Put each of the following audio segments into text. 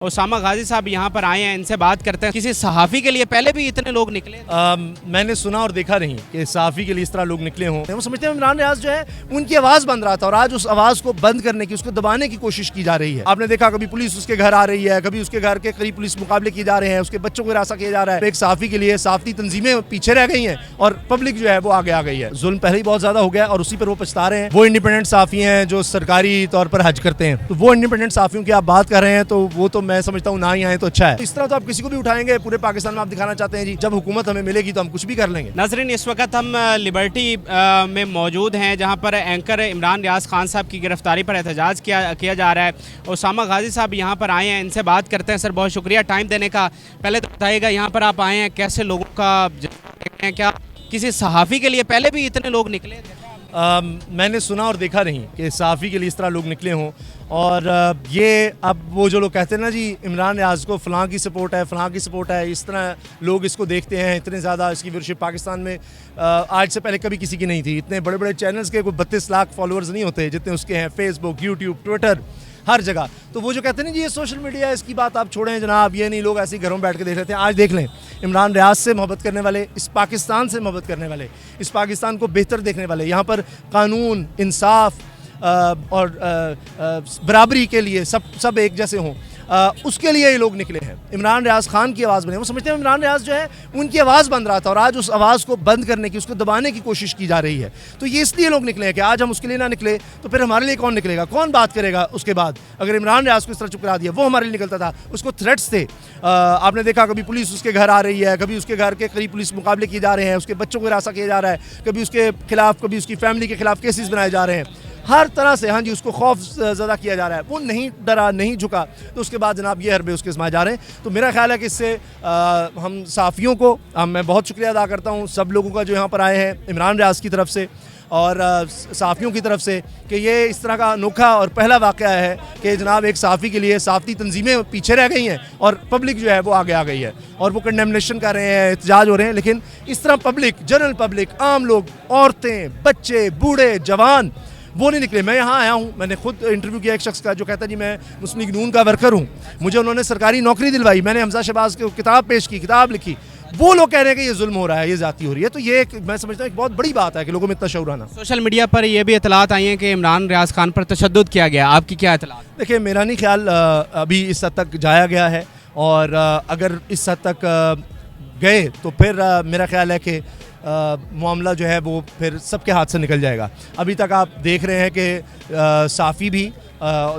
उसामा गाजी साहब यहाँ पर आए हैं, इनसे बात करते हैं। किसी सहाफ़ी के लिए पहले भी इतने लोग निकले? मैंने सुना और देखा नहीं कि सहाफ़ी के लिए इस तरह लोग निकले हों। वो समझते हैं इमरान रियाज जो है उनकी आवाज़ बंद रहा था और आज उस आवाज़ को बंद करने की, उसको दबाने की कोशिश की जा रही है। आपने देखा कभी पुलिस उसके घर आ रही है, कभी उसके घर के करीब पुलिस मुकाबले किए जा रहे हैं, उसके बच्चों को हिरासा किया जा रहा है। एक सहाफ़ी के लिए सहाफ़ती तंजीमें पीछे रह गई हैं और पब्लिक जो है वो आगे आ गई है। जुल्म पहले ही बहुत ज़्यादा हो गया और उसी पर वो पछता रहे हैं। वो इंडिपेंडेंट सहाफ़ी हैं जो सरकारी तौर पर हज करते हैं, तो वो इंडिपेंडेंट सहाफ़ियों की आप बात कर रहे हैं तो वो तो मैं समझता हूँ ना ही तो अच्छा है। इस तरह तो आप किसी को भी उठाएंगे पूरे पाकिस्तान में, आप दिखाना चाहते हैं जी जब हुकूमत हमें मिलेगी तो हम कुछ भी कर लेंगे। नाज़रीन, इस वक्त हम लिबर्टी में मौजूद हैं जहां पर एंकर इमरान रियाज खान साहब की गिरफ्तारी पर एहतजाज किया जा रहा है। उसामा गाजी साहब यहाँ पर आए हैं, इनसे बात करते हैं। सर, बहुत शुक्रिया टाइम देने का। पहले तो बताइएगा, यहाँ पर आप आए हैं, कैसे लोगों का क्या किसी सहाफ़ी के लिए पहले भी इतने लोग निकले थे? मैंने सुना और देखा नहीं कि सहाफ़ी के लिए इस तरह लोग निकले हों। और ये अब वो जो लोग कहते हैं ना जी इमरान रियाज को फ़लाँ की सपोर्ट है, फ़लाँ की सपोर्ट है, इस तरह लोग इसको देखते हैं। इतने ज़्यादा इसकी व्यूअरशिप पाकिस्तान में आज से पहले कभी किसी की नहीं थी। इतने बड़े बड़े चैनल्स के कोई 32 लाख फॉलोअर्स नहीं होते जितने उसके हैं। फेसबुक, यूट्यूब, ट्विटर, हर जगह। तो वो जो कहते हैं ना जी ये सोशल मीडिया है, इसकी बात आप छोड़ें जनाब, ये नहीं, लोग ऐसे ही घरों में बैठ के देख लेते हैं। आज देख लें, इमरान रियाज से मोहब्बत करने वाले, इस पाकिस्तान से मोहब्बत करने वाले, इस पाकिस्तान को बेहतर देखने वाले, यहाँ पर कानून, इंसाफ और बराबरी के लिए सब एक जैसे हों, उसके लिए ये लोग निकले हैं। इमरान रियाज खान की आवाज़ बने। वो समझते हैं इमरान रियाज जो है उनकी आवाज़ बंद रहा था और आज उस आवाज़ को बंद करने की, उसको दबाने की कोशिश की जा रही है। तो ये इसलिए लोग निकले हैं कि आज हम उसके लिए ना निकले तो फिर हमारे लिए कौन निकलेगा, कौन बात करेगा उसके बाद। अगर इमरान रियाज को इस तरह चुप करा दिया, वो हमारे लिए निकलता था, उसको थ्रेट्स थे। आपने देखा कभी पुलिस उसके घर आ रही है, कभी उसके घर के करीब पुलिस मुकाबले किए जा रहे हैं, उसके बच्चों को हिरासा किया जा रहा है, कभी उसके खिलाफ, कभी उसकी फैमिली के खिलाफ केसेस बनाए जा रहे हैं। हर तरह से हाँ जी उसको खौफ ज़्यादा किया जा रहा है। वो नहीं डरा, नहीं झुका, तो उसके बाद जनाब ये हरबे उसके समाए जा रहे हैं। तो मेरा ख्याल है कि इससे हम सहाफ़ियों को मैं बहुत शुक्रिया अदा करता हूँ सब लोगों का जो यहाँ पर आए हैं, इमरान रियाज की तरफ से और सहाफ़ियों की तरफ से, कि ये इस तरह का अनोखा और पहला वाक़या है कि जनाब एक सहाफ़ी के लिए सहाफ़ती तंजीमें पीछे रह गई हैं और पब्लिक जो है वो आगे आ गई है और वो कंडेमनेशन कर रहे हैं, एहतजाज हो रहे हैं। लेकिन इस तरह पब्लिक, जनरल पब्लिक, आम लोग, औरतें, बच्चे, बूढ़े, जवान, वो नहीं निकले। मैं यहाँ आया हूँ, मैंने खुद इंटरव्यू किया एक शख्स का जो कहता है जी मैं मुस्लिम लीग नून का वर्कर हूँ, मुझे उन्होंने सरकारी नौकरी दिलवाई, मैंने हमजा शहबाज की किताब पेश की, किताब लिखी। वो लोग कह रहे हैं कि ये जुल्म हो रहा है, ये ज़्यादती हो रही है। तो ये मैं समझता हूँ एक बहुत बड़ी बात है कि लोगों में इतना शऊर आना। सोशल मीडिया पर ये भी इतलात आई हैं कि इमरान रियाज खान पर तशद्दुद किया गया, आपकी क्या इतलात? देखिए, मेरा नहीं ख्याल अभी इस हद तक जाया गया है और अगर इस हद तक गए तो फिर मेरा ख्याल है कि मामला जो है वो फिर सबके हाथ से निकल जाएगा। अभी तक आप देख रहे हैं कि सहाफ़ी भी,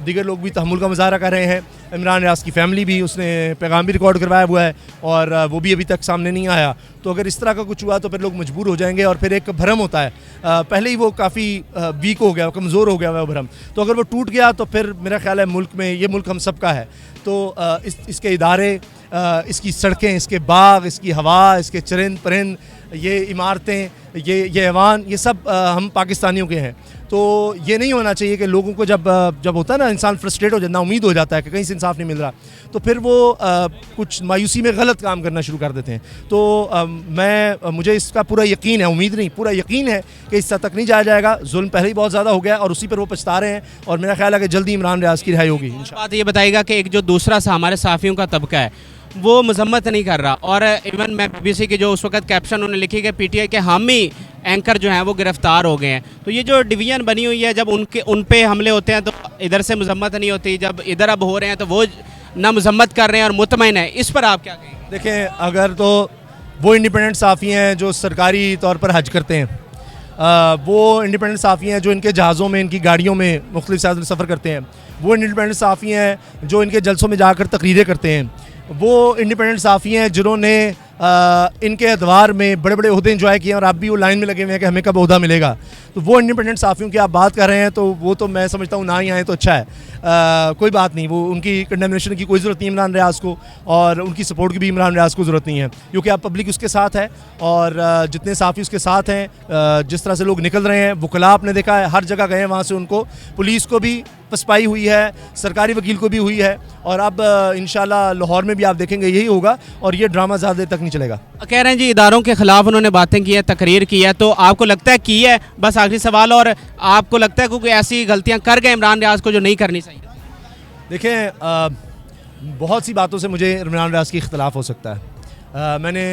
दीगर लोग भी तहम्मुल का मुज़ाहरा कर रहे हैं। इमरान रियाज की फ़ैमिली भी, उसने पैगाम भी रिकॉर्ड करवाया हुआ है और वो भी अभी तक सामने नहीं आया। तो अगर इस तरह का कुछ हुआ तो फिर लोग मजबूर हो जाएंगे और फिर एक भ्रम होता है, पहले ही वो काफ़ी वीक हो गया, कमज़ोर हो गया हुआ भ्रम, तो अगर वो टूट गया तो फिर मेरा ख्याल है मुल्क में, ये मुल्क हम सबका है, तो इसके इदारे, इसकी सड़कें, इसके बाग, इसकी हवा, इसके चरिंद परिंद, ये इमारतें, ये ऐवान, ये सब हम पाकिस्तानियों के हैं। तो ये नहीं होना चाहिए कि लोगों को जब होता है ना, इंसान फ्रस्ट्रेट हो जाता है, उम्मीद हो जाता है कि कहीं से इंसाफ नहीं मिल रहा, तो फिर वो कुछ मायूसी में गलत काम करना शुरू कर देते हैं। तो मुझे इसका पूरा यकीन है, उम्मीद नहीं, पूरा यकीन है कि इस हद तक नहीं जाया जाएगा। जुल्म पहले ही बहुत ज़्यादा हो गया और उसी पर वो पछता रहे हैं और मेरा ख्याल है कि जल्दी इमरान रियाज की रिहाई होगी इंशाअल्लाह। बात ये बताइएगा कि एक जो दूसरा सा हमारे सहाफ़ियों का तबका है वो मजम्मत नहीं कर रहा, और इवन मैं BBC के जो उस वक्त कैप्शन उन्होंने लिखी कि PTI के हामी एंकर जो हैं वो गिरफ्तार हो गए हैं। तो ये जो डिवीज़न बनी हुई है, जब उन पे हमले होते हैं तो इधर से मजम्मत नहीं होती, जब इधर अब हो रहे हैं तो वो ना मजम्मत कर रहे हैं और मुतमईन है। इस पर आप क्या कहेंगे? देखें, अगर तो वो इंडिपेंडेंट सहाफ़ी हैं जो सरकारी तौर पर हज करते हैं, वो इंडिपेंडेंट सहाफ़ी हैं जो इनके जहाज़ों में, इनकी गाड़ियों में मुख्तलिफ साथ सफ़र करते हैं, वो इंडिपेंडेंट सहाफ़ी हैं जो इनके जलसों में जाकर तकरीरें करते हैं, वो इंडिपेंडेंट सहाफ़ी हैं जिन्होंने इनके अदवार में बड़े बड़े ओहदे इंजॉय किए और आप भी वो लाइन में लगे हुए हैं कि हमें कब ओहदा मिलेगा। तो वो इंडिपेंडेंट सहाफ़ियों की आप बात कर रहे हैं तो वो तो मैं समझता हूँ ना ही आए तो अच्छा है। कोई बात नहीं, वो उनकी कंडेमनेशन की कोई ज़रूरत नहीं इमरान रियाज को, और उनकी सपोर्ट की भी इमरान रियाज को ज़रूरत नहीं है, क्योंकि आप पब्लिक उसके साथ है और जितने सहाफ़ी उसके साथ हैं, जिस तरह से लोग निकल रहे हैं, वकला आपने देखा है हर जगह गए हैं, वहाँ से उनको पुलिस को भी पसपाई हुई है, सरकारी वकील को भी हुई है, और अब इंशाल्लाह लाहौर में भी आप देखेंगे यही होगा और ये ड्रामा ज़्यादा देर तक नहीं चलेगा। कह रहे हैं जी इदारों के ख़िलाफ़ उन्होंने बातें की है, तकरीर की है, तो आपको लगता है की है? बस आखिरी सवाल, और आपको लगता है कोई ऐसी गलतियाँ कर गए इमरान रियाज को जो नहीं करनी चाहिए? देखें, बहुत सी बातों से मुझे इमरान रियाज के इख्तलाफ हो सकता है। मैंने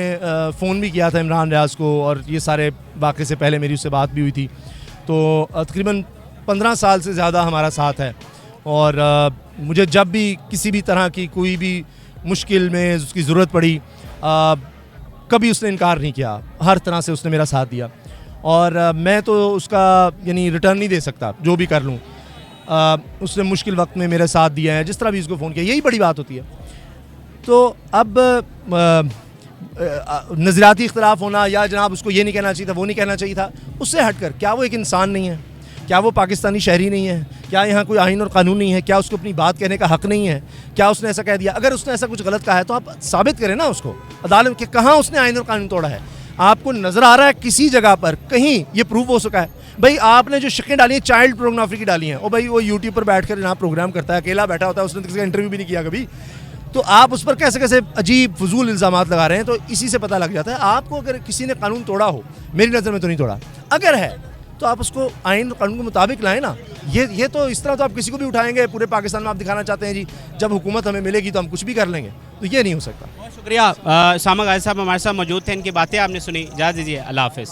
फ़ोन भी किया था इमरान रियाज को, और ये सारे वाक़े से पहले मेरी उससे बात भी हुई थी। तो तकरीबन 15 साल से ज़्यादा हमारा साथ है, और मुझे जब भी किसी भी तरह की कोई भी मुश्किल में उसकी ज़रूरत पड़ी, कभी उसने इनकार नहीं किया, हर तरह से उसने मेरा साथ दिया। और मैं तो उसका यानी रिटर्न नहीं दे सकता, जो भी कर लूँ। उसने मुश्किल वक्त में मेरा साथ दिया है, जिस तरह भी उसको फ़ोन किया, यही बड़ी बात होती है। तो अब नज़रियाती इख्तलाफ होना, या जनाब उसको ये नहीं कहना चाहिए था, वो नहीं कहना चाहिए था, उससे हटकर क्या वो एक इंसान नहीं है? क्या वो पाकिस्तानी शहरी नहीं है? क्या यहाँ कोई आइन और कानून नहीं है? क्या उसको अपनी बात कहने का हक़ नहीं है? क्या उसने ऐसा कह दिया? अगर उसने ऐसा कुछ गलत कहा है तो आप साबित करें ना उसको अदालत के, कहाँ उसने आइन और कानून तोड़ा है? आपको नज़र आ रहा है किसी जगह पर कहीं ये प्रूव हो सका है? भाई आपने जो शक्लें डाली हैं चाइल्ड पोर्नोग्राफी की डाली हैं, और भाई वो यूट्यूब पर बैठ कर जहाँ प्रोग्राम करता है, अकेला बैठा होता है, उसने किसी का इंटरव्यू भी नहीं किया कभी, तो आप उस पर कैसे कैसे अजीब फजूल इल्ज़ामात लगा रहे हैं? तो इसी से पता लग जाता है आपको, अगर किसी ने कानून तोड़ा हो, मेरी नज़र में तो नहीं तोड़ा, अगर है तो आप उसको आइन और कानून के मुताबिक लाएं ना। ये तो इस तरह तो आप किसी को भी उठाएंगे, पूरे पाकिस्तान में आप दिखाना चाहते हैं जी जब हुकूमत हमें मिलेगी तो हम कुछ भी कर लेंगे, तो ये नहीं हो सकता। बहुत शुक्रिया। सामा गाजी साहब हमारे साथ मौजूद थे, इनकी बातें आपने सुनी। इजाज़त दीजिए, अल्लाह हाफ़िज़।